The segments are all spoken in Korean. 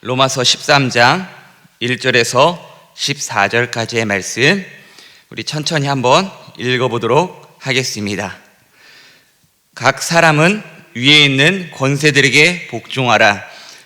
로마서 13장 1절에서 14절까지의 말씀 우리 천천히 한번 읽어보도록 하겠습니다. 각 사람은 위에 있는 권세들에게 복종하라.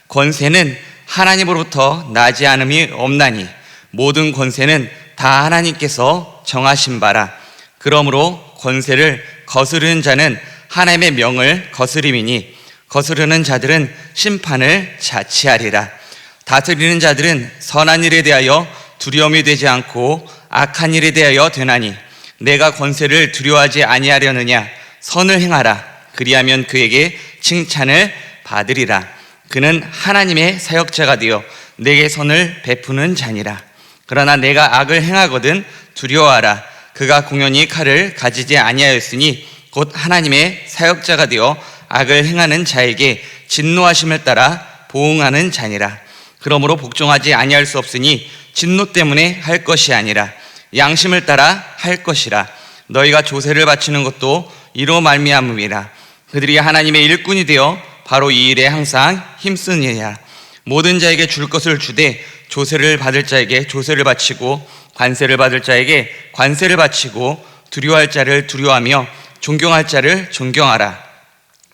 권세는 하나님으로부터 나지 않음이 없나니 모든 권세는 다 하나님께서 정하신 바라. 그러므로 권세를 거스르는 자는 하나님의 명을 거스림이니 거스르는 자들은 심판을 자취하리라. 다스리는 자들은 선한 일에 대하여 두려움이 되지 않고 악한 일에 대하여 되나니 내가 권세를 두려워하지 아니하려느냐. 선을 행하라. 그리하면 그에게 칭찬을 받으리라. 그는 하나님의 사역자가 되어 내게 선을 베푸는 자니라. 그러나 내가 악을 행하거든 두려워하라. 그가 공연히 칼을 가지지 아니하였으니 곧 하나님의 사역자가 되어 악을 행하는 자에게 진노하심을 따라 보응하는 자니라. 그러므로 복종하지 아니할 수 없으니 진노 때문에 할 것이 아니라 양심을 따라 할 것이라. 너희가 조세를 바치는 것도 이로 말미암음이라. 그들이 하나님의 일꾼이 되어 바로 이 일에 항상 힘쓰느니라. 모든 자에게 줄 것을 주되 조세를 받을 자에게 조세를 바치고 관세를 받을 자에게 관세를 바치고 두려워할 자를 두려워하며 존경할 자를 존경하라.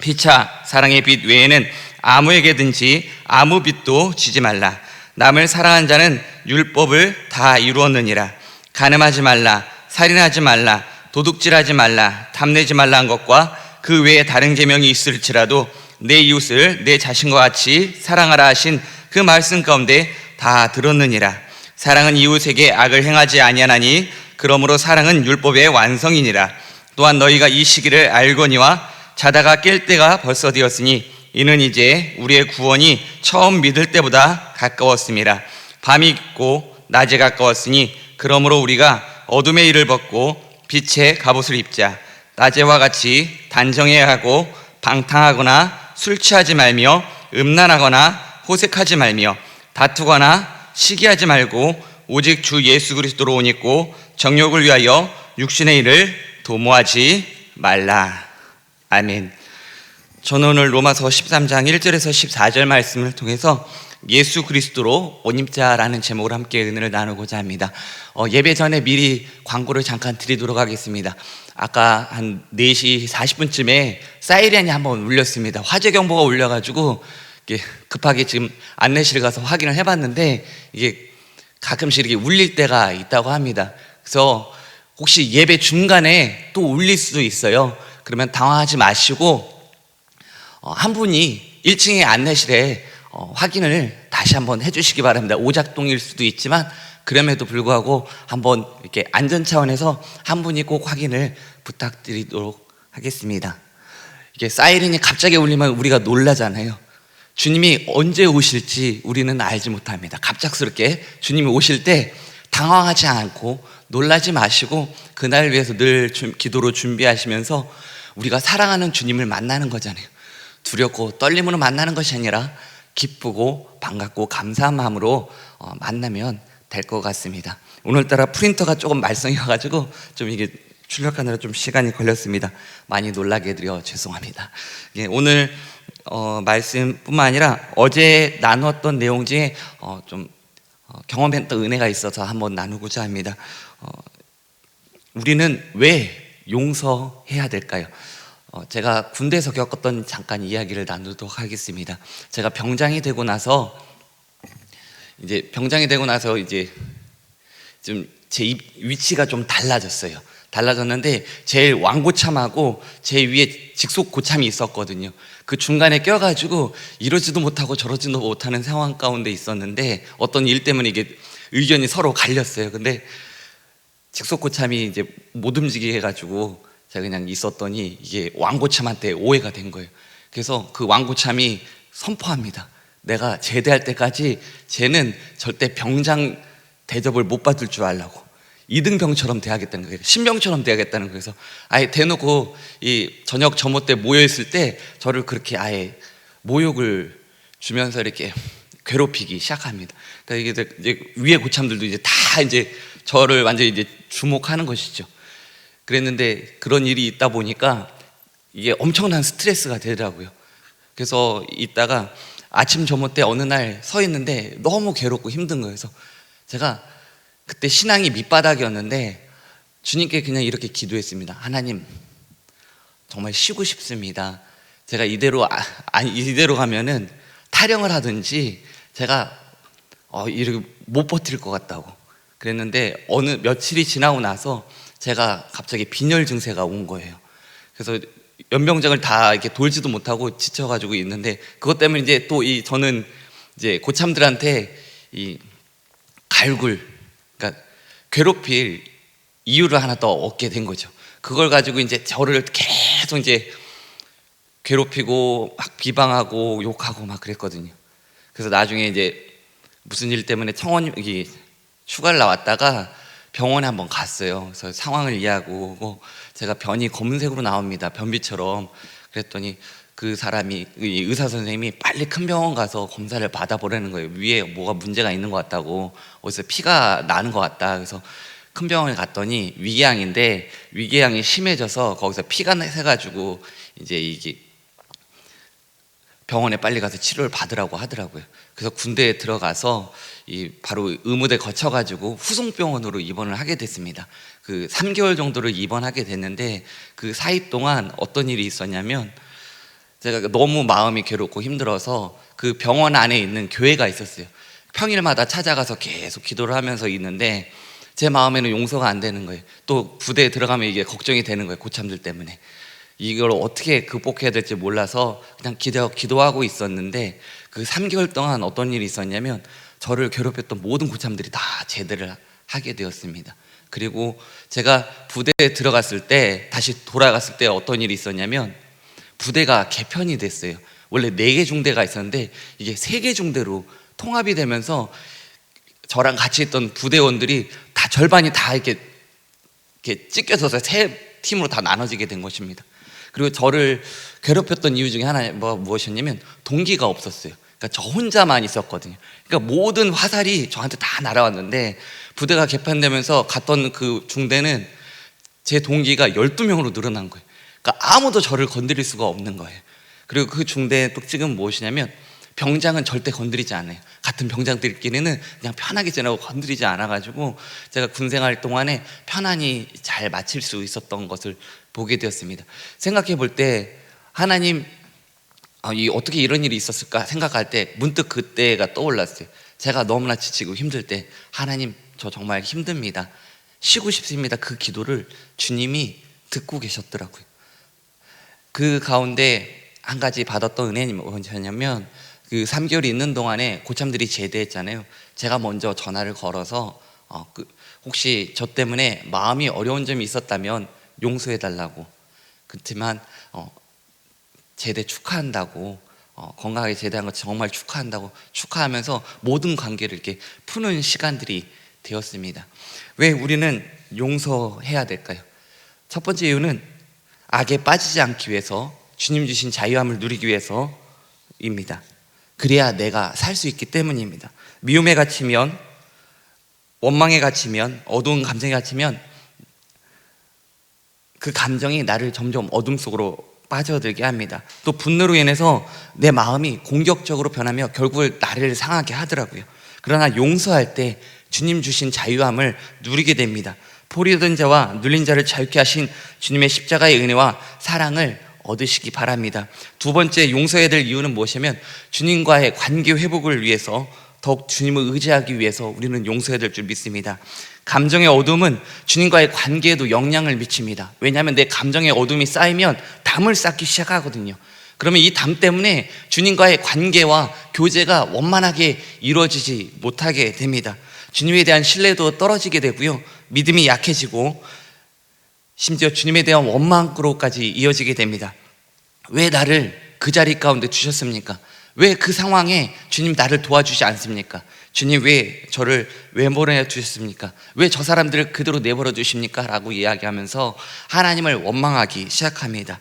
피차 사랑의 빚 외에는 아무에게든지 아무 빚도 지지 말라. 남을 사랑한 자는 율법을 다 이루었느니라. 간음하지 말라, 살인하지 말라, 도둑질하지 말라, 탐내지 말라 한 것과 그 외에 다른 계명이 있을지라도 내 이웃을 내 자신과 같이 사랑하라 하신 그 말씀 가운데 다 들었느니라. 사랑은 이웃에게 악을 행하지 아니하나니 그러므로 사랑은 율법의 완성이니라. 또한 너희가 이 시기를 알거니와 자다가 깰 때가 벌써 되었으니 이는 이제 우리의 구원이 처음 믿을 때보다 가까웠음이라. 밤이 있고 낮에 가까웠으니 그러므로 우리가 어둠의 일을 벗고 빛의 갑옷을 입자. 낮에와 같이 단정해야 하고 방탕하거나 술 취하지 말며 음란하거나 호색하지 말며 다투거나 시기하지 말고 오직 주 예수 그리스도로 옷 입고 정욕을 위하여 육신의 일을 도모하지 말라. 아멘. 저는 오늘 로마서 13장 1절에서 14절 말씀을 통해서 예수 그리스도로 옷 입자라는 제목으로 함께 은혜를 나누고자 합니다. 예배 전에 미리 광고를 잠깐 드리도록 하겠습니다. 아까 한 4시 40분쯤에 사이렌이 한번 울렸습니다. 화재 경보가 울려가지고 급하게 지금 안내실 가서 확인을 해봤는데 이게 가끔씩 이렇게 울릴 때가 있다고 합니다. 그래서 혹시 예배 중간에 또 울릴 수도 있어요. 그러면 당황하지 마시고 한 분이 1층의 안내실에 확인을 다시 한번 해주시기 바랍니다. 오작동일 수도 있지만 그럼에도 불구하고 한번 이렇게 안전 차원에서 한 분이 꼭 확인을 부탁드리도록 하겠습니다. 이게 사이렌이 갑자기 울리면 우리가 놀라잖아요. 주님이 언제 오실지 우리는 알지 못합니다. 갑작스럽게 주님이 오실 때 당황하지 않고 놀라지 마시고 그날 위해서 늘 기도로 준비하시면서 우리가 사랑하는 주님을 만나는 거잖아요. 두렵고 떨림으로 만나는 것이 아니라 기쁘고 반갑고 감사한 마음으로 만나면 될 것 같습니다. 오늘따라 프린터가 조금 말썽이어가지고 좀 이게 출력하느라 좀 시간이 걸렸습니다. 많이 놀라게 해드려 죄송합니다. 오늘 말씀뿐만 아니라 어제 나누었던 내용 중에 좀 경험했던 은혜가 있어서 한번 나누고자 합니다. 우리는 왜 용서해야 될까요? 제가 군대에서 겪었던 잠깐 이야기를 나누도록 하겠습니다. 제가 병장이 되고 나서 이제 좀 제 위치가 좀 달라졌어요. 달라졌는데 제일 왕고참하고 제 위에 직속 고참이 있었거든요. 그 중간에 껴가지고 이러지도 못하고 저러지도 못하는 상황 가운데 있었는데 어떤 일 때문에 이게 의견이 서로 갈렸어요. 근데 직속 고참이 이제 못 움직이게 해가지고 제가 그냥 있었더니 이게 왕고참한테 오해가 된 거예요. 그래서 그 왕고참이 선포합니다. 내가 제대할 때까지 쟤는 절대 병장 대접을 못 받을 줄 알라고 2등병처럼 대하겠다는 거예요. 신병처럼 대하겠다는 거예요. 그래서 아예 대놓고 이 저녁 점호 때 모여있을 때 저를 그렇게 아예 모욕을 주면서 이렇게 괴롭히기 시작합니다. 그러니까 이게 이제 위에 고참들도 이제 다 이제 저를 완전히 이제 주목하는 것이죠. 그랬는데 그런 일이 있다 보니까 이게 엄청난 스트레스가 되더라고요. 그래서 있다가 아침 점호 때 어느 날 서 있는데 너무 괴롭고 힘든 거예요. 그래서 제가 그때 신앙이 밑바닥이었는데 주님께 그냥 이렇게 기도했습니다. 하나님, 정말 쉬고 싶습니다. 제가 이대로 이대로 가면은 타령을 하든지 제가 이렇게 못 버틸 것 같다고 그랬는데, 어느 며칠이 지나고 나서 제가 갑자기 빈혈 증세가 온 거예요. 그래서 연병장을 다 이렇게 돌지도 못하고 지쳐가지고 있는데, 그것 때문에 이제 또 저는 이제 고참들한테 이 갈굴, 그러니까 괴롭힐 이유를 하나 더 얻게 된 거죠. 그걸 가지고 이제 저를 계속 이제 괴롭히고 막 비방하고 욕하고 막 그랬거든요. 그래서 나중에 이제 무슨 일 때문에 휴가를 나왔다가 병원에 한번 갔어요. 그래서 상황을 이해하고 제가 변이 검은색으로 나옵니다. 변비처럼. 그랬더니 그 사람이, 의사 선생님이 빨리 큰 병원 가서 검사를 받아보라는 거예요. 위에 뭐가 문제가 있는 것 같다고, 어디서 피가 나는 것 같다. 그래서 큰 병원에 갔더니 위궤양인데, 위궤양이 심해져서 거기서 피가 새가지고 이제 이게 병원에 빨리 가서 치료를 받으라고 하더라고요. 그래서 군대에 들어가서 바로 의무대 거쳐가지고 후송병원으로 입원을 하게 됐습니다. 그 3개월 정도를 입원하게 됐는데, 그 사이 동안 어떤 일이 있었냐면, 제가 너무 마음이 괴롭고 힘들어서 그 병원 안에 있는 교회가 있었어요. 평일마다 찾아가서 계속 기도를 하면서 있는데 제 마음에는 용서가 안 되는 거예요. 또 부대에 들어가면 이게 걱정이 되는 거예요. 고참들 때문에. 이걸 어떻게 극복해야 될지 몰라서 그냥 기도하고 있었는데, 그 3개월 동안 어떤 일이 있었냐면, 저를 괴롭혔던 모든 고참들이 다 제대를 하게 되었습니다. 그리고 제가 부대에 들어갔을 때, 다시 돌아갔을 때 어떤 일이 있었냐면, 부대가 개편이 됐어요. 원래 4개 중대가 있었는데 이게 3개 중대로 통합이 되면서 저랑 같이 있던 부대원들이 다 절반이 다 이렇게 찢겨져서 3팀으로 다 나눠지게 된 것입니다. 그리고 저를 괴롭혔던 이유 중에 하나 무엇이었냐면, 동기가 없었어요. 그러니까 저 혼자만 있었거든요. 그러니까 모든 화살이 저한테 다 날아왔는데, 부대가 개편되면서 갔던 그 중대는 제 동기가 12명으로 늘어난 거예요. 그러니까 아무도 저를 건드릴 수가 없는 거예요. 그리고 그 중대의 특징은 무엇이냐면, 병장은 절대 건드리지 않아요. 같은 병장들끼리는 그냥 편하게 지내고 건드리지 않아가지고 제가 군생활 동안에 편안히 잘 마칠 수 있었던 것을 보게 되었습니다. 생각해 볼 때 하나님, 어떻게 이런 일이 있었을까 생각할 때 문득 그때가 떠올랐어요. 제가 너무나 지치고 힘들 때, 하나님, 저 정말 힘듭니다, 쉬고 싶습니다, 그 기도를 주님이 듣고 계셨더라고요. 그 가운데 한 가지 받았던 은혜는 뭐냐면, 그 3개월이 있는 동안에 고참들이 제대했잖아요. 제가 먼저 전화를 걸어서 혹시 저 때문에 마음이 어려운 점이 있었다면 용서해달라고, 그렇지만 제대 축하한다고, 건강하게 제대한 거 정말 축하한다고 축하하면서 모든 관계를 이렇게 푸는 시간들이 되었습니다. 왜 우리는 용서해야 될까요? 첫 번째 이유는 악에 빠지지 않기 위해서, 주님 주신 자유함을 누리기 위해서입니다. 그래야 내가 살 수 있기 때문입니다. 미움에 갇히면, 원망에 갇히면, 어두운 감정에 갇히면 그 감정이 나를 점점 어둠 속으로 빠져들게 합니다. 또 분노로 인해서 내 마음이 공격적으로 변하며 결국 나를 상하게 하더라고요. 그러나 용서할 때 주님 주신 자유함을 누리게 됩니다. 포로된 자와 눌린 자를 자유케 하신 주님의 십자가의 은혜와 사랑을 얻으시기 바랍니다. 두 번째 용서해야 될 이유는 무엇이냐면, 주님과의 관계 회복을 위해서, 더욱 주님을 의지하기 위해서 우리는 용서해야 될 줄 믿습니다. 감정의 어둠은 주님과의 관계에도 영향을 미칩니다. 왜냐하면 내 감정의 어둠이 쌓이면 담을 쌓기 시작하거든요. 그러면 이 담 때문에 주님과의 관계와 교제가 원만하게 이루어지지 못하게 됩니다. 주님에 대한 신뢰도 떨어지게 되고요, 믿음이 약해지고 심지어 주님에 대한 원망으로까지 이어지게 됩니다. 왜 나를 그 자리 가운데 두셨습니까? 왜 그 상황에 주님 나를 도와주지 않습니까? 주님 왜 저를 내버려 두셨습니까? 왜 저 사람들을 그대로 내버려 두십니까? 라고 이야기하면서 하나님을 원망하기 시작합니다.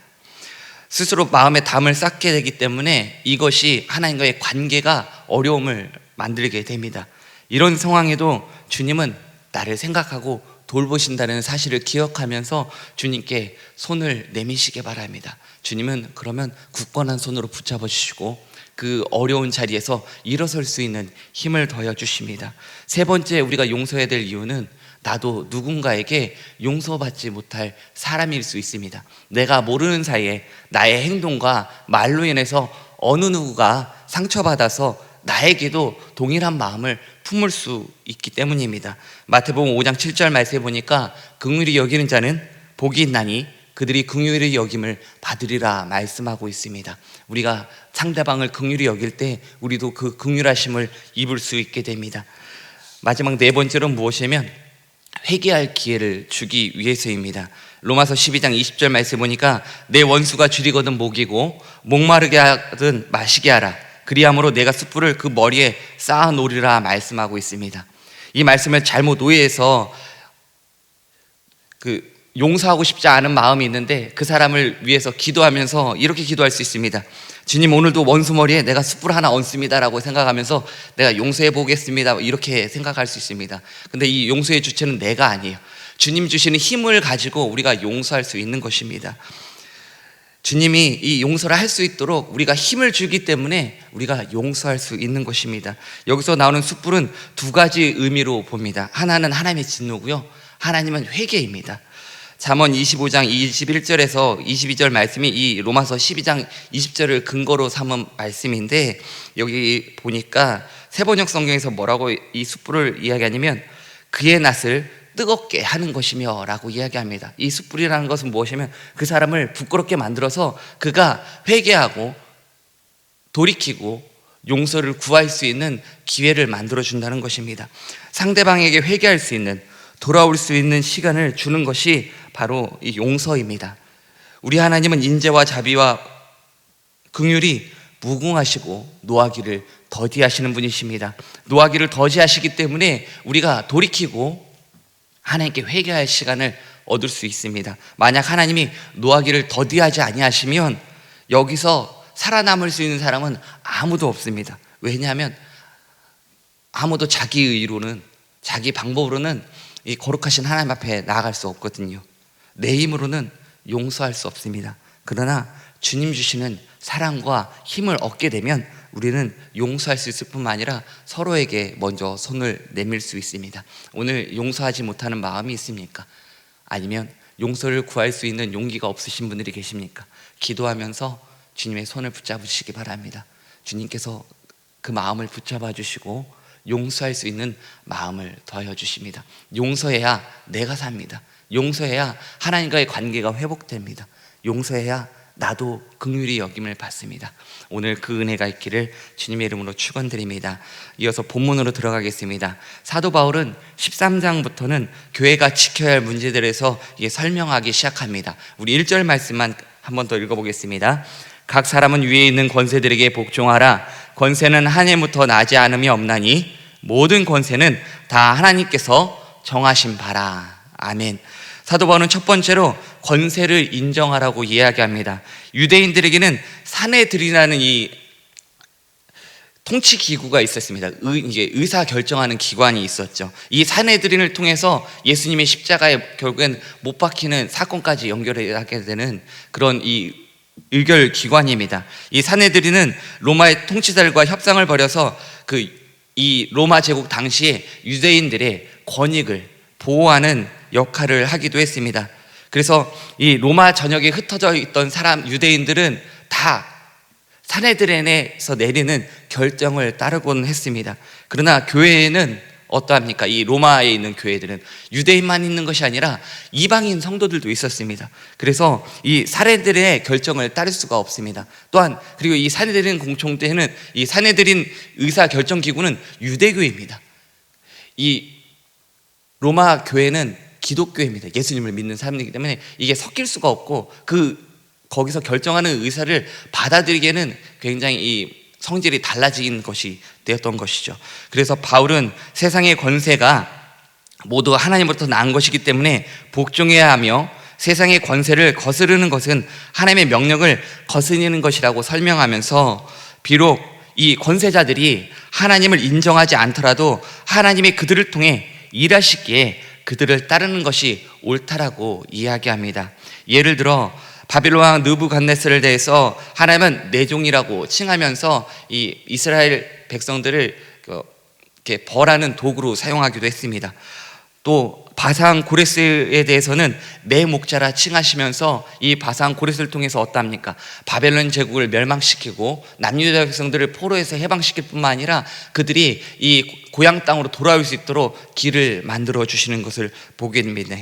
스스로 마음에 담을 쌓게 되기 때문에 이것이 하나님과의 관계가 어려움을 만들게 됩니다. 이런 상황에도 주님은 나를 생각하고 돌보신다는 사실을 기억하면서 주님께 손을 내미시기 바랍니다. 주님은 그러면 굳건한 손으로 붙잡아 주시고 그 어려운 자리에서 일어설 수 있는 힘을 더해 주십니다. 세 번째 우리가 용서해야 될 이유는 나도 누군가에게 용서받지 못할 사람일 수 있습니다. 내가 모르는 사이에 나의 행동과 말로 인해서 어느 누구가 상처받아서 나에게도 동일한 마음을 품을 수 있기 때문입니다. 마태복음 5장 7절 말씀에 보니까 긍휼히 여기는 자는 복이 있나니 그들이 긍휼히 여김을 받으리라 말씀하고 있습니다. 우리가 상대방을 긍휼히 여길 때 우리도 그 긍휼하심을 입을 수 있게 됩니다. 마지막 네 번째로는 무엇이냐면 회개할 기회를 주기 위해서입니다. 로마서 12장 20절 말씀 보니까 내 원수가 줄이거든 목이고 목마르게 하든 마시게 하라. 그리함으로 내가 숯불을 그 머리에 쌓아 놓으리라 말씀하고 있습니다. 이 말씀을 잘못 오해해서 용서하고 싶지 않은 마음이 있는데 그 사람을 위해서 기도하면서 이렇게 기도할 수 있습니다. 주님, 오늘도 원수 머리에 내가 숯불 하나 얹습니다 라고 생각하면서 내가 용서해 보겠습니다 이렇게 생각할 수 있습니다. 근데 이 용서의 주체는 내가 아니에요. 주님 주시는 힘을 가지고 우리가 용서할 수 있는 것입니다. 주님이 이 용서를 할 수 있도록 우리가 힘을 주기 때문에 우리가 용서할 수 있는 것입니다. 여기서 나오는 숯불은 두 가지 의미로 봅니다. 하나는 하나님의 진노고요, 하나님은 회개입니다. 잠언 25장 21절에서 22절 말씀이 이 로마서 12장 20절을 근거로 삼은 말씀인데, 여기 보니까 세번역 성경에서 뭐라고 이 숯불을 이야기하냐면 그의 낯을 뜨겁게 하는 것이며 라고 이야기합니다. 이 숯불이라는 것은 무엇이냐면 그 사람을 부끄럽게 만들어서 그가 회개하고 돌이키고 용서를 구할 수 있는 기회를 만들어준다는 것입니다. 상대방에게 회개할 수 있는, 돌아올 수 있는 시간을 주는 것이 바로 이 용서입니다. 우리 하나님은 인재와 자비와 긍휼이 무궁하시고 노하기를 더디하시는 분이십니다. 노하기를 더디하시기 때문에 우리가 돌이키고 하나님께 회개할 시간을 얻을 수 있습니다. 만약 하나님이 노하기를 더디하지 아니하시면 여기서 살아남을 수 있는 사람은 아무도 없습니다. 왜냐하면 아무도 자기 의로는, 자기 방법으로는 이 거룩하신 하나님 앞에 나아갈 수 없거든요. 내 힘으로는 용서할 수 없습니다. 그러나 주님 주시는 사랑과 힘을 얻게 되면 우리는 용서할 수 있을 뿐만 아니라 서로에게 먼저 손을 내밀 수 있습니다. 오늘 용서하지 못하는 마음이 있습니까? 아니면 용서를 구할 수 있는 용기가 없으신 분들이 계십니까? 기도하면서 주님의 손을 붙잡으시기 바랍니다. 주님께서 그 마음을 붙잡아 주시고 용서할 수 있는 마음을 더하여 주십니다. 용서해야 내가 삽니다. 용서해야 하나님과의 관계가 회복됩니다. 용서해야 나도 긍휼히 여김을 받습니다. 오늘 그 은혜가 있기를 주님의 이름으로 축원드립니다. 이어서 본문으로 들어가겠습니다. 사도 바울은 13장부터는 교회가 지켜야 할 문제들에서 설명하기 시작합니다. 우리 1절 말씀만 한 번 더 읽어보겠습니다. 각 사람은 위에 있는 권세들에게 복종하라. 권세는 하늘부터 나지 않음이 없나니 모든 권세는 다 하나님께서 정하신 바라. 아멘. 사도 바울은 첫 번째로 권세를 인정하라고 이야기합니다. 유대인들에게는 사내들이라는 이 통치 기구가 있었습니다. 이게 의사 결정하는 기관이 있었죠. 이 사내들인을 통해서 예수님의 십자가에 결국엔 못 박히는 사건까지 연결하게 되는 그런 이 의결 기관입니다. 이 사내들인은 로마의 통치자들과 협상을 벌여서 이 로마 제국 당시에 유대인들의 권익을 보호하는 역할을 하기도 했습니다. 그래서 이 로마 전역에 흩어져 있던 유대인들은 다 사내들인에서 내리는 결정을 따르곤 했습니다. 그러나 교회에는 어떠합니까? 이 로마에 있는 교회들은 유대인만 있는 것이 아니라 이방인 성도들도 있었습니다. 그래서 이 사내들의 결정을 따를 수가 없습니다. 또한 그리고 이 사내들인 공동체는 이 사내들인 의사 결정 기구는 유대교입니다. 이 로마 교회는 기독교입니다. 예수님을 믿는 사람이기 때문에 이게 섞일 수가 없고 거기서 결정하는 의사를 받아들이기에는 굉장히 이 성질이 달라진 것이 되었던 것이죠. 그래서 바울은 세상의 권세가 모두 하나님으로부터 난 것이기 때문에 복종해야 하며 세상의 권세를 거스르는 것은 하나님의 명령을 거스르는 것이라고 설명하면서 비록 이 권세자들이 하나님을 인정하지 않더라도 하나님이 그들을 통해 일하시기에 그들을 따르는 것이 옳다라고 이야기합니다. 예를 들어 바빌론 왕 느부갓네살에 대해서 하나님은 내 종이라고 칭하면서 이 이스라엘 백성들을 이렇게 벌하는 도구로 사용하기도 했습니다. 또 바산 고레스에 대해서는 내 목자라 칭하시면서 이 바산 고레스를 통해서 어떠합니까? 바벨론 제국을 멸망시키고 남유다 백성들을 포로에서 해방시킬 뿐만 아니라 그들이 이 고향 땅으로 돌아올 수 있도록 길을 만들어 주시는 것을 보게 됩니다.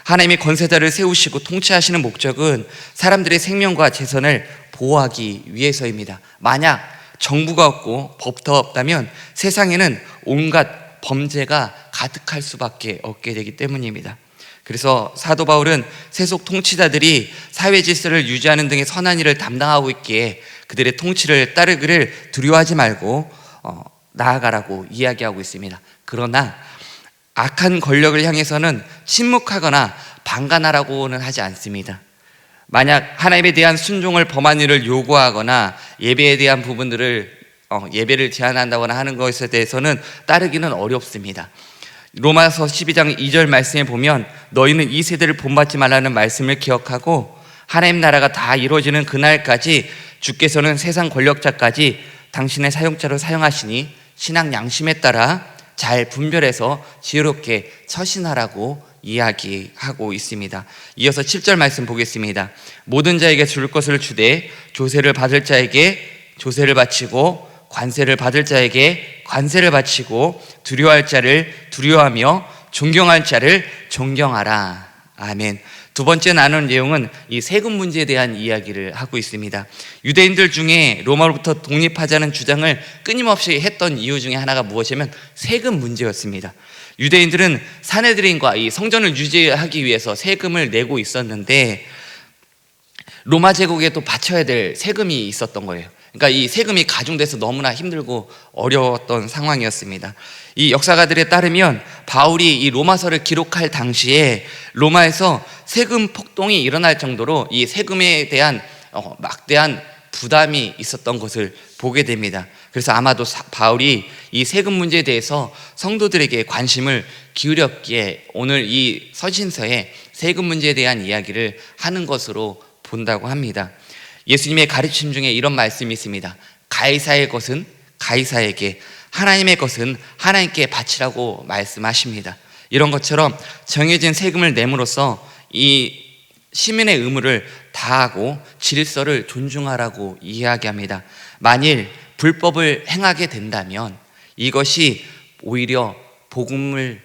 하나님이 권세자를 세우시고 통치하시는 목적은 사람들의 생명과 재산을 보호하기 위해서입니다. 만약 정부가 없고 법도 없다면 세상에는 온갖 범죄가 가득할 수밖에 없게 되기 때문입니다. 그래서 사도 바울은 세속 통치자들이 사회 질서를 유지하는 등의 선한 일을 담당하고 있기에 그들의 통치를 따르기를 두려워하지 말고 나아가라고 이야기하고 있습니다. 그러나 악한 권력을 향해서는 침묵하거나 방관하라고는 하지 않습니다. 만약 하나님에 대한 순종을 범한 일을 요구하거나 예배에 대한 부분들을 예배를 제한한다거나 하는 것에 대해서는 따르기는 어렵습니다. 로마서 12장 2절 말씀에 보면 너희는 이 세대를 본받지 말라는 말씀을 기억하고 하나님 나라가 다 이루어지는 그날까지 주께서는 세상 권력자까지 당신의 사용자로 사용하시니 신앙 양심에 따라 잘 분별해서 지혜롭게 처신하라고 이야기하고 있습니다. 이어서 7절 말씀 보겠습니다. 모든 자에게 줄 것을 주되 조세를 받을 자에게 조세를 바치고 관세를 받을 자에게 관세를 바치고 두려워할 자를 두려워하며 존경할 자를 존경하라. 아멘. 두 번째 나눈 내용은 이 세금 문제에 대한 이야기를 하고 있습니다. 유대인들 중에 로마로부터 독립하자는 주장을 끊임없이 했던 이유 중에 하나가 무엇이냐면 세금 문제였습니다. 유대인들은 사내들인과 이 성전을 유지하기 위해서 세금을 내고 있었는데 로마 제국에 또 바쳐야 될 세금이 있었던 거예요. 그러니까 이 세금이 가중돼서 너무나 힘들고 어려웠던 상황이었습니다. 이 역사가들에 따르면 바울이 이 로마서를 기록할 당시에 로마에서 세금 폭동이 일어날 정도로 이 세금에 대한 막대한 부담이 있었던 것을 보게 됩니다. 그래서 아마도 바울이 이 세금 문제에 대해서 성도들에게 관심을 기울였기에 오늘 이 서신서에 세금 문제에 대한 이야기를 하는 것으로 본다고 합니다. 예수님의 가르침 중에 이런 말씀이 있습니다. 가이사의 것은 가이사에게, 하나님의 것은 하나님께 바치라고 말씀하십니다. 이런 것처럼 정해진 세금을 내므로써 이 시민의 의무를 다하고 질서를 존중하라고 이야기합니다. 만일 불법을 행하게 된다면 이것이 오히려 복음의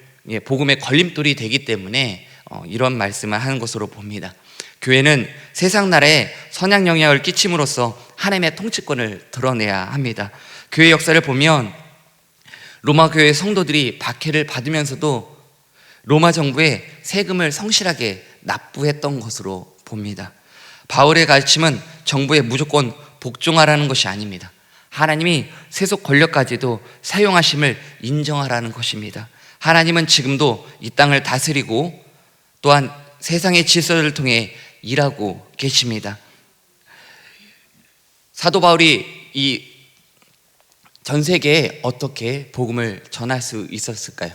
걸림돌이 되기 때문에 이런 말씀을 하는 것으로 봅니다. 교회는 세상 나라에 선한 영향을 끼침으로써 하나님의 통치권을 드러내야 합니다. 교회 역사를 보면 로마 교회 성도들이 박해를 받으면서도 로마 정부에 세금을 성실하게 납부했던 것으로 봅니다. 바울의 가르침은 정부에 무조건 복종하라는 것이 아닙니다. 하나님이 세속 권력까지도 사용하심을 인정하라는 것입니다. 하나님은 지금도 이 땅을 다스리고 또한 세상의 질서를 통해 일하고 계십니다. 사도 바울이 이 전 세계에 어떻게 복음을 전할 수 있었을까요?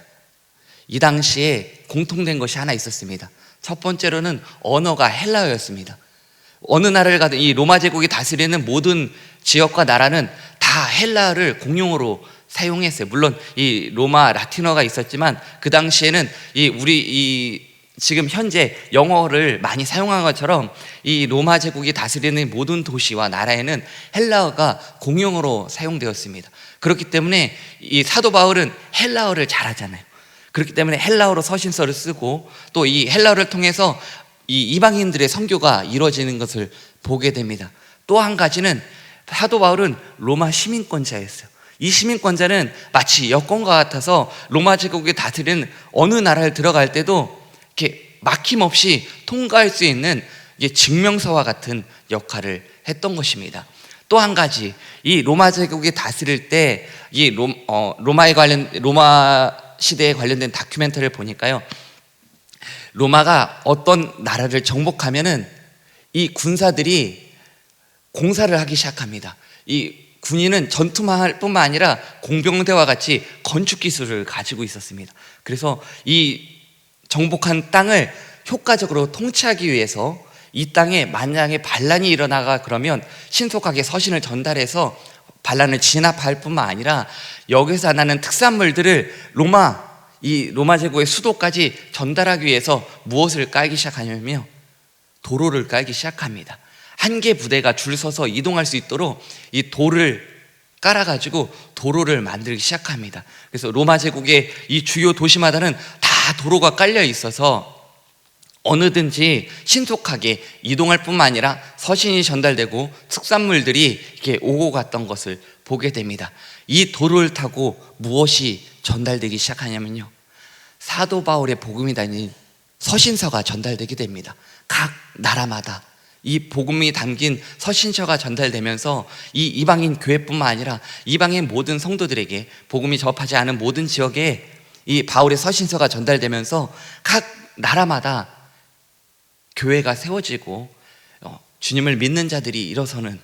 이 당시에 공통된 것이 하나 있었습니다. 첫 번째로는 언어가 헬라어였습니다. 어느 나라를 가든 이 로마 제국이 다스리는 모든 지역과 나라는 다 헬라어를 공용어로 사용했어요. 물론 이 로마 라틴어가 있었지만 그 당시에는 지금 현재 영어를 많이 사용한 것처럼 이 로마 제국이 다스리는 모든 도시와 나라에는 헬라어가 공용어로 사용되었습니다. 그렇기 때문에 이 사도 바울은 헬라어를 잘하잖아요. 그렇기 때문에 헬라어로 서신서를 쓰고 또 이 헬라어를 통해서 이 이방인들의 선교가 이루어지는 것을 보게 됩니다. 또 한 가지는 사도 바울은 로마 시민권자였어요. 이 시민권자는 마치 여권과 같아서 로마 제국이 다스리는 어느 나라를 들어갈 때도 이렇게 막힘없이 통과할 수 있는 증명서와 같은 역할을 했던 것입니다. 또 한 가지, 이 로마 제국이 다스릴 때 이 로마 시대에 관련된 다큐멘터리를 보니까요, 로마가 어떤 나라를 정복하면은 이 군사들이 공사를 하기 시작합니다. 이 군인은 전투만 뿐만 아니라 공병대와 같이 건축 기술을 가지고 있었습니다. 그래서 이 정복한 땅을 효과적으로 통치하기 위해서 이 땅에 만약에 반란이 일어나가 그러면 신속하게 서신을 전달해서 반란을 진압할 뿐만 아니라 여기서 나는 특산물들을 로마 제국의 수도까지 전달하기 위해서 무엇을 깔기 시작하냐면요, 도로를 깔기 시작합니다. 한 개 부대가 줄 서서 이동할 수 있도록 이 돌을 깔아가지고 도로를 만들기 시작합니다. 그래서 로마 제국의 이 주요 도시마다는 다 도로가 깔려 있어서 어느든지 신속하게 이동할 뿐만 아니라 서신이 전달되고 특산물들이 이렇게 오고 갔던 것을 보게 됩니다. 이 도로를 타고 무엇이 전달되기 시작하냐면요, 사도 바울의 복음이 담긴 서신서가 전달되게 됩니다. 각 나라마다 이 복음이 담긴 서신서가 전달되면서 이 이방인 교회뿐만 아니라 이방의 모든 성도들에게, 복음이 접하지 않은 모든 지역에 이 바울의 서신서가 전달되면서 각 나라마다 교회가 세워지고 주님을 믿는 자들이 일어서는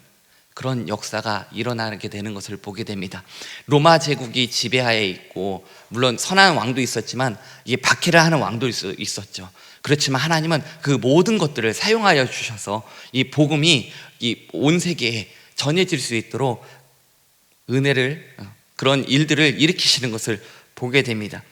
그런 역사가 일어나게 되는 것을 보게 됩니다. 로마 제국이 지배하에 있고, 물론 선한 왕도 있었지만 이게 박해를 하는 왕도 있었죠. 그렇지만 하나님은 그 모든 것들을 사용하여 주셔서 이 복음이 이 온 세계에 전해질 수 있도록 은혜를, 그런 일들을 일으키시는 것을 보게 됩니다.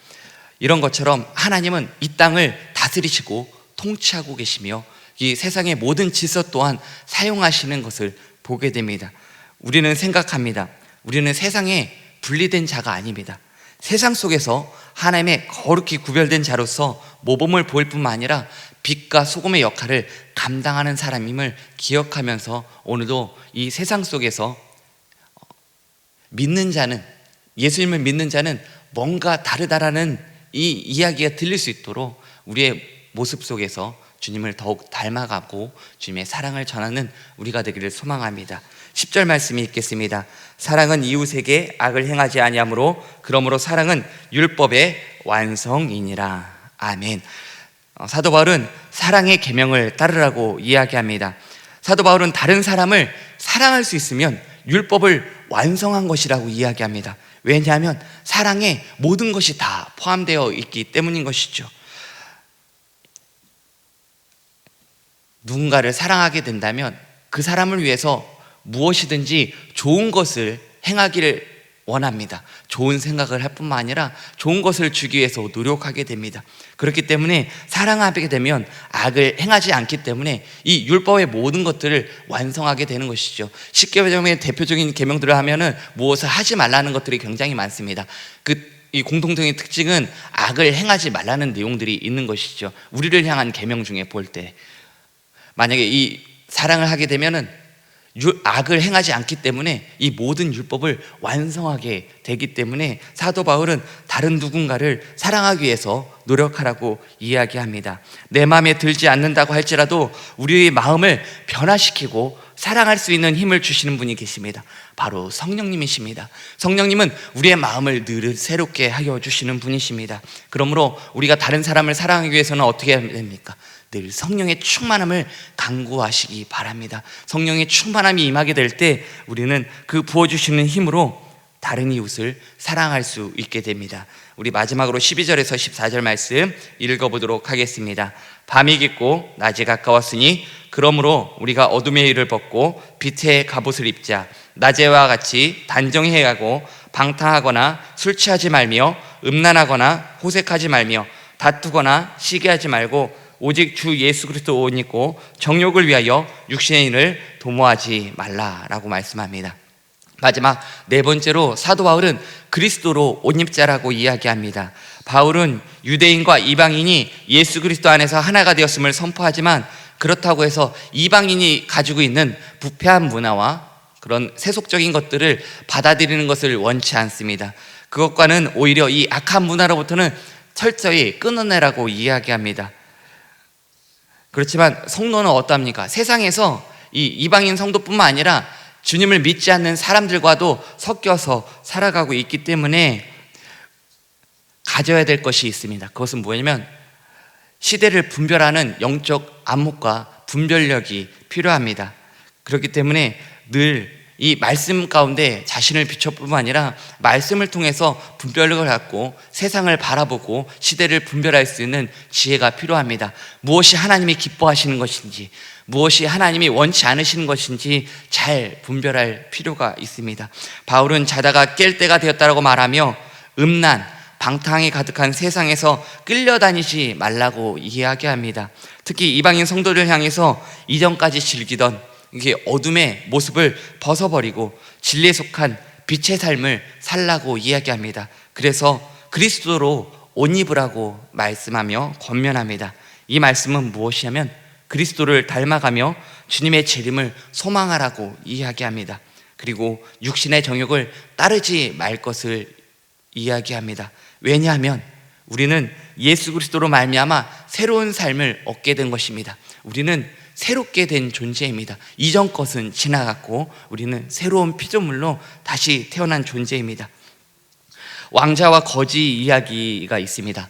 이런 것처럼 하나님은 이 땅을 다스리시고 통치하고 계시며 이 세상의 모든 질서 또한 사용하시는 것을 보게 됩니다. 우리는 생각합니다. 우리는 세상에 분리된 자가 아닙니다. 세상 속에서 하나님의 거룩히 구별된 자로서 모범을 보일 뿐만 아니라 빛과 소금의 역할을 감당하는 사람임을 기억하면서 오늘도 이 세상 속에서 믿는 자는, 예수님을 믿는 자는 뭔가 다르다라는 이 이야기가 들릴 수 있도록 우리의 모습 속에서 주님을 더욱 닮아가고 주님의 사랑을 전하는 우리가 되기를 소망합니다. 10절 말씀이 있겠습니다. 사랑은 이웃에게 악을 행하지 아니하므로 그러므로 사랑은 율법의 완성이니라. 아멘. 사도 바울은 사랑의 계명을 따르라고 이야기합니다. 사도 바울은 다른 사람을 사랑할 수 있으면 율법을 완성한 것이라고 이야기합니다. 왜냐하면 사랑에 모든 것이 다 포함되어 있기 때문인 것이죠. 누군가를 사랑하게 된다면 그 사람을 위해서 무엇이든지 좋은 것을 행하기를 원합니다. 좋은 생각을 할 뿐만 아니라 좋은 것을 주기 위해서 노력하게 됩니다. 그렇기 때문에 사랑하게 되면 악을 행하지 않기 때문에 이 율법의 모든 것들을 완성하게 되는 것이죠. 쉽게 말하면 대표적인 계명들을 하면은 무엇을 하지 말라는 것들이 굉장히 많습니다. 이 공통적인 특징은 악을 행하지 말라는 내용들이 있는 것이죠. 우리를 향한 계명 중에 볼 때 만약에 이 사랑을 하게 되면은 악을 행하지 않기 때문에 이 모든 율법을 완성하게 되기 때문에 사도 바울은 다른 누군가를 사랑하기 위해서 노력하라고 이야기합니다. 내 마음에 들지 않는다고 할지라도 우리의 마음을 변화시키고 사랑할 수 있는 힘을 주시는 분이 계십니다. 바로 성령님이십니다. 성령님은 우리의 마음을 늘 새롭게 하여 주시는 분이십니다. 그러므로 우리가 다른 사람을 사랑하기 위해서는 어떻게 해야 됩니까? 늘 성령의 충만함을 간구하시기 바랍니다. 성령의 충만함이 임하게 될 때 우리는 그 부어주시는 힘으로 다른 이웃을 사랑할 수 있게 됩니다. 우리 마지막으로 12절에서 14절 말씀 읽어보도록 하겠습니다. 밤이 깊고 낮이 가까웠으니 그러므로 우리가 어둠의 일을 벗고 빛의 갑옷을 입자. 낮에와 같이 단정히 행하고 방탕하거나 술 취하지 말며 음란하거나 호색하지 말며 다투거나 시기하지 말고 오직 주 예수 그리스도 옷 입고 정욕을 위하여 육신의 일을 도모하지 말라라고 말씀합니다. 마지막 네 번째로 사도 바울은 그리스도로 옷 입자라고 이야기합니다. 바울은 유대인과 이방인이 예수 그리스도 안에서 하나가 되었음을 선포하지만 그렇다고 해서 이방인이 가지고 있는 부패한 문화와 그런 세속적인 것들을 받아들이는 것을 원치 않습니다. 그것과는 오히려 이 악한 문화로부터는 철저히 끊어내라고 이야기합니다. 그렇지만 성도는 어떠합니까? 세상에서 이 이방인 성도뿐만 아니라 주님을 믿지 않는 사람들과도 섞여서 살아가고 있기 때문에 가져야 될 것이 있습니다. 그것은 뭐냐면 시대를 분별하는 영적 안목과 분별력이 필요합니다. 그렇기 때문에 늘 이 말씀 가운데 자신을 비출 뿐만 아니라 말씀을 통해서 분별력을 갖고 세상을 바라보고 시대를 분별할 수 있는 지혜가 필요합니다. 무엇이 하나님이 기뻐하시는 것인지, 무엇이 하나님이 원치 않으시는 것인지 잘 분별할 필요가 있습니다. 바울은 자다가 깰 때가 되었다라고 말하며 음란, 방탕이 가득한 세상에서 끌려다니지 말라고 이야기합니다. 특히 이방인 성도를 향해서 이전까지 즐기던 이게 어둠의 모습을 벗어버리고 진리에 속한 빛의 삶을 살라고 이야기합니다. 그래서 그리스도로 옷 입으라고 말씀하며 권면합니다. 이 말씀은 무엇이냐면 그리스도를 닮아가며 주님의 재림을 소망하라고 이야기합니다. 그리고 육신의 정욕을 따르지 말 것을 이야기합니다. 왜냐하면 우리는 예수 그리스도로 말미암아 새로운 삶을 얻게 된 것입니다. 우리는 새롭게 된 존재입니다. 이전 것은 지나갔고 우리는 새로운 피조물로 다시 태어난 존재입니다. 왕자와 거지 이야기가 있습니다.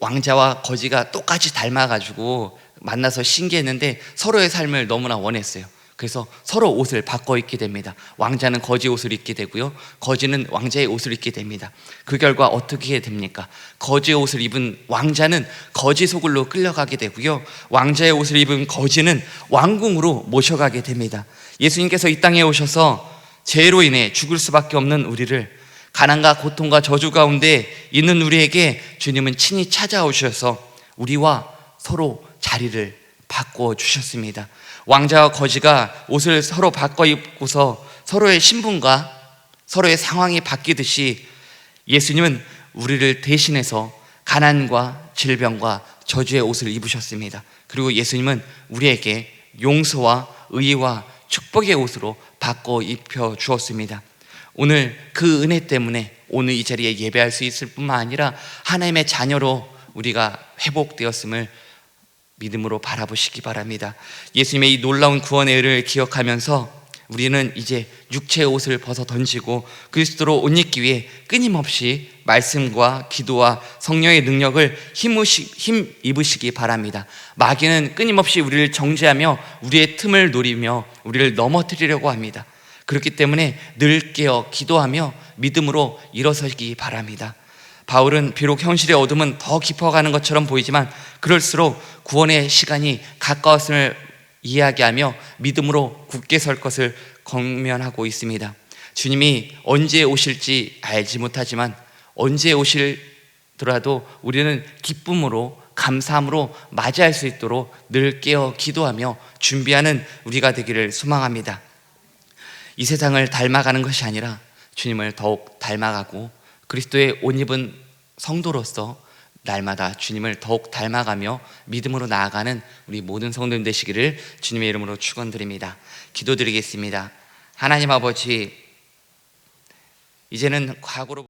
왕자와 거지가 똑같이 닮아가지고 만나서 신기했는데 서로의 삶을 너무나 원했어요. 그래서 서로 옷을 바꿔 입게 됩니다. 왕자는 거지 옷을 입게 되고요, 거지는 왕자의 옷을 입게 됩니다. 그 결과 어떻게 됩니까? 거지의 옷을 입은 왕자는 거지 소굴로 끌려가게 되고요, 왕자의 옷을 입은 거지는 왕궁으로 모셔가게 됩니다. 예수님께서 이 땅에 오셔서 죄로 인해 죽을 수밖에 없는 우리를, 가난과 고통과 저주 가운데 있는 우리에게 주님은 친히 찾아오셔서 우리와 서로 자리를 바꿔 주셨습니다. 왕자와 거지가 옷을 서로 바꿔 입고서 서로의 신분과 서로의 상황이 바뀌듯이 예수님은 우리를 대신해서 가난과 질병과 저주의 옷을 입으셨습니다. 그리고 예수님은 우리에게 용서와 의와 축복의 옷으로 바꿔 입혀 주었습니다. 오늘 그 은혜 때문에 오늘 이 자리에 예배할 수 있을 뿐만 아니라 하나님의 자녀로 우리가 회복되었음을 믿음으로 바라보시기 바랍니다. 예수님의 이 놀라운 구원의 의를 기억하면서 우리는 이제 육체의 옷을 벗어 던지고 그리스도로 옷 입기 위해 끊임없이 말씀과 기도와 성령의 능력을 힘 입으시기 바랍니다. 마귀는 끊임없이 우리를 정죄하며 우리의 틈을 노리며 우리를 넘어뜨리려고 합니다. 그렇기 때문에 늘 깨어 기도하며 믿음으로 일어서기 바랍니다. 바울은 비록 현실의 어둠은 더 깊어가는 것처럼 보이지만 그럴수록 구원의 시간이 가까웠음을 이야기하며 믿음으로 굳게 설 것을 권면하고 있습니다. 주님이 언제 오실지 알지 못하지만 언제 오실더라도 우리는 기쁨으로 감사함으로 맞이할 수 있도록 늘 깨어 기도하며 준비하는 우리가 되기를 소망합니다. 이 세상을 닮아가는 것이 아니라 주님을 더욱 닮아가고 그리스도의 옷 입은 성도로서 날마다 주님을 더욱 닮아가며 믿음으로 나아가는 우리 모든 성도님 되시기를 주님의 이름으로 축원드립니다. 기도드리겠습니다. 하나님 아버지, 이제는 과거로